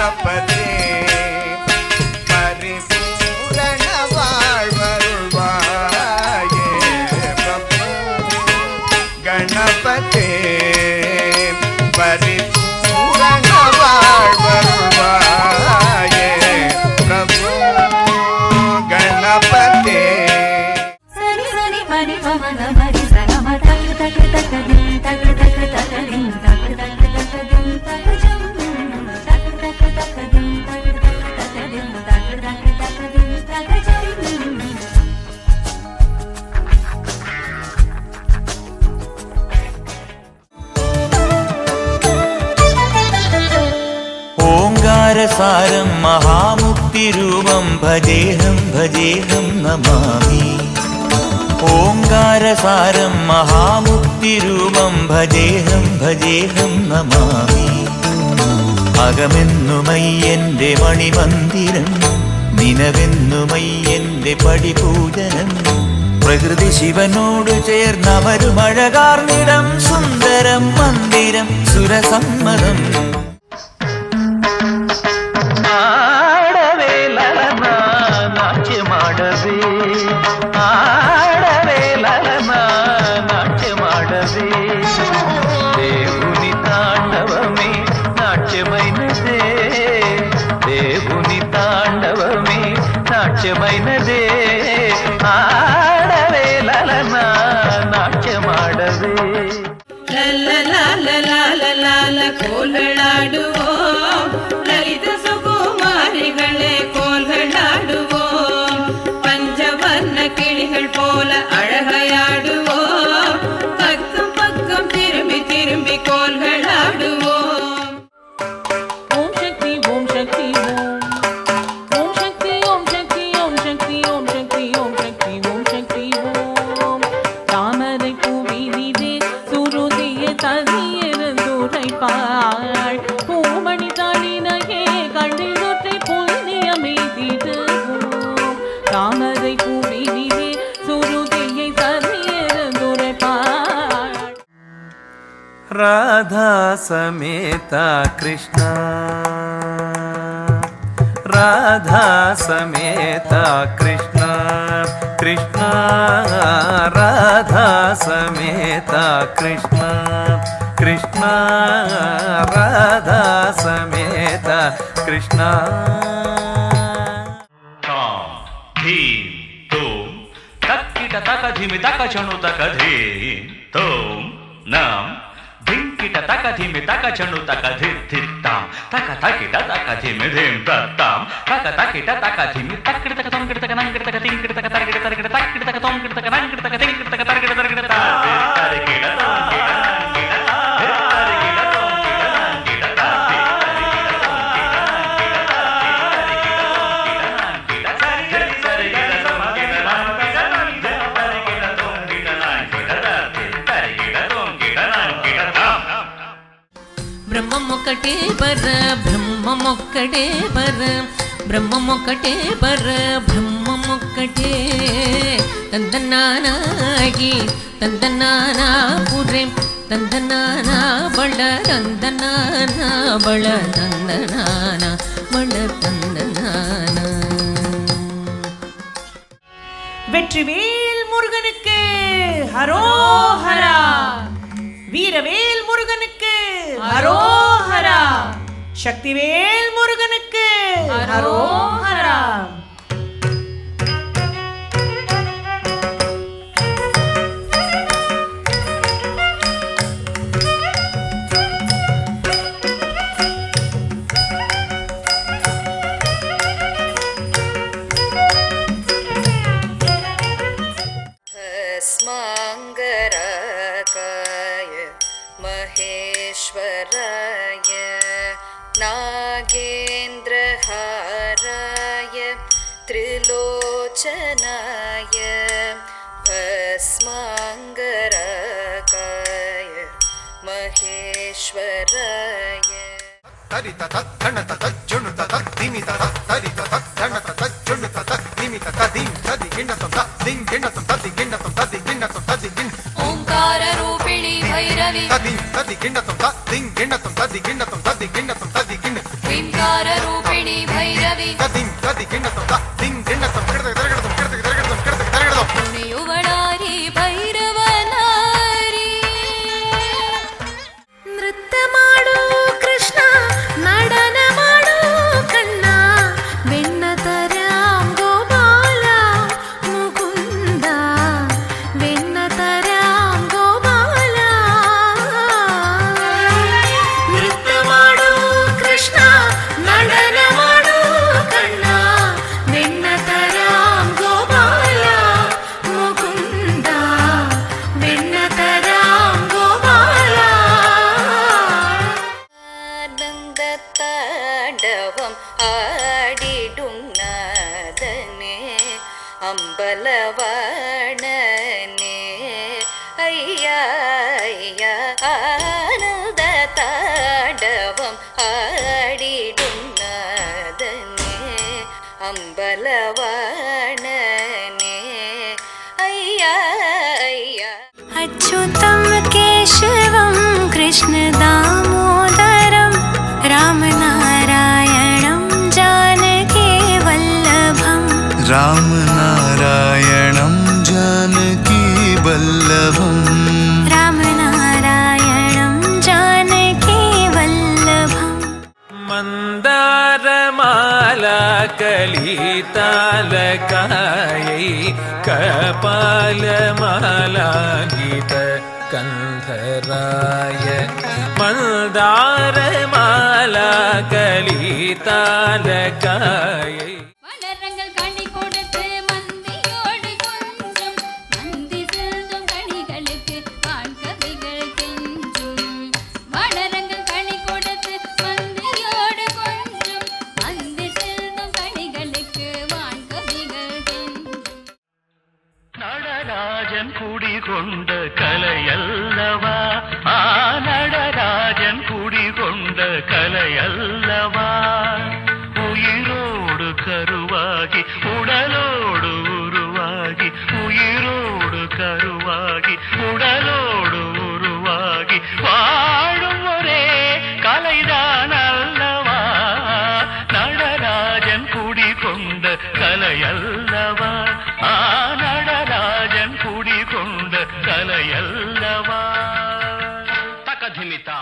गणपते परिपूरण வாழ்வருள்வாயே प्रभु गणपते परिपूरण வாழ்வருள்வாये प्रभु गणपते सरि सरि मरि पवन मरि सगम तक तक तक दिन तक तक तक दिन तक तक तक दिन तक जम तक तक तक दिन तक तक तक दिन तक तक तक दिन तक जम ओंकारसारं महामुक्तिरूपं भजेहं भजेहं नमामि ओंकारसारं महामुक्तिरूपं भजेहं भजेहं नमामि അകമെന്നുമയ്യന്റെ മണിമന്ദിരം നിനവെന്നുമയ്യന്റെ പടിപൂജനം പ്രകൃതി ശിവനോട് ചേർന്നമരുമഴകാർന്നിടം സുന്ദരം മന്ദിരം സുരസമ്മതം దేవుని తాండవమే నాట్యమైనదే దేవుని తాండవమే నాట్యమైనదే ఆడవే లలనా నాట్యమాడవే ಲಲ ಕೋಲ್ಗಳಾಡುವೋಂ ಲಲಿತ ಸುಕುಮಾರಿಗಳೇ ಕೋಲ್ಗಳಾಡುವೋಂ பஞ்சவர்ண கிளிகள் போல அழகையாடுவோம் பக்கம் பக்கம் திரும்பி திரும்பி கோல்களாடுவோம் ஓம் சக்தி ஓம் சக்தி ஓம் சக்தி ஓம் சக்தி ஓம் சக்தி ஓம் சக்தி ஓம் சக்தி ஓம் சக்தி ஓம் தாமரை பூவினிலே சுருதிய தனியருந்துரைப்பாள் பூமணி தாளினையே கண்ணில் தொற்றை புண்ணியமே தீட்டுவோம் தாமரை பூவினிலே சுருதியை தனியருந்துரைப்பாள் राधा समेत कृष्ण राधा समेत कृष्ण कृष्ण राधा समेत कृष्ण कृष्ण राधा समेत कृष्ण धीम तोम तक्किट तक धीमि तक चणु तक धीम तोम नाम धिंकिट तक धीमि तक चणु तक धित्ताम तक तकिट तक धीमि धीम तत्ताम तक तकिट तक धीमि तक्किट तक तोंकिट तक नंकिट तक तिंकिट तक तरकिट तरकिट तक्किट तक तोंकिट तक नंकिट तक तिंकिट तक तरकिट तरकिट तरकिट तोंकिट బ్రహ్మమొక్కటే పర బ్రహ్మమొక్కటే పర బ్రహ్మమొక్కటే పర బ్రహ్మమొక్కటే తందనానాగి తందనానా పురే తందనానా బళ తందనానా బళ తందనానా బళ తందనానా வெற்றிவேல் முருகனுக்கு ஹரோஹரா வீரவேல் முருகனுக்கு ஹரோஹரா சக்திவேல் முருகனுக்கு ஹரோஹரா स्माङ्गराकाय महेश्वराय नागेन्द्रहाराय त्रिलोचनाय भस्माङ्गराकाय महेश्वराय तरित तत्णत तज्जुनुत तत्तिमित तरित तत्णत तज्जुनुत तत्तिमित तदिं तदि गिण्णतं तदिं गिण्णतं तदि गिण्णतं तदि गिण्णतं तदि गिण्ण ओंकार रूपिणी भैरवी तदिं तदि गिण्णतं तदिं गिण्णतं तदि गिण्णतं तदि गिण्णतं तदि गिण्ण ह्रींकार ததி கிண்ணத்தம் த திங் கிண்ணத்தம் கிடத கிடதம் கிடத கிடதம் கிடத கிடதம் துணியுவளாரி ಭೈರವನಾರಿ ನೃತ್ಯ ಮಾಡು ಕೃಷ್ಣ நடன ಮಾಡು ಕಣ್ಣ வெண்ணதராம் ಗೋಪಾಲ ಮುಕುಂದ வெண்ணதರಾம் ಗೋಪಾಲ ನೃತ್ಯ ಮಾಡು ಕೃಷ್ಣ நடன ಮಾಡು ಕಣ್ಣ வெண்ணதராம் ಗೋಪಾಲ ಮುಕುಂದ வெண்ணதராம் ಗೋಪಾಲ ஆனந்த தாண்டவம் ஆடிடும் நாதனே அம்பலவாணனே ஐயா ஐயா ஆனந்த தாண்டவம் ஆடிடும் நாதனே அம்பலவாணனே ஐயா ஐயா अच्युतं केशवं कृष्णदामोदरं रामनारायणं जानकीवल्लभं रामनारायणं जानकीवल्लभम् रामनारायणं जानकीवल्लभम् मन्दारमाला कलितालकायै कपालमालाङ्गित कन्धराय मन्दारमाला कलितालकायै மலரங்கள் கனி கொடுத்து மந்தியோடு கொஞ்சம் மந்தி செல்தும் கனிகளுக்கு வான்கவிகள் கெஞ்சும் மலரங்கள் கனி கொடுத்து மந்தியோடு கொஞ்சம் மந்தி செல்தும் கனிகளுக்கு வான்கவிகள் கெஞ்சும் நடராஜன் குடிகொண்ட கலையல்லவா நடராஜன் குடிகொண்ட கலையல்லவா உயிரோடு கருவாகி உடலோடு உருவாகி உயிரோடு கருவாகி உடலோடு உருவாகி வாழும் ஒரே கலைதான் அல்லவா நடராஜன் குடிகொண்ட கலையல்லவா நடராஜன் குடிகொண்ட கலையல்லவா தகதிமிதா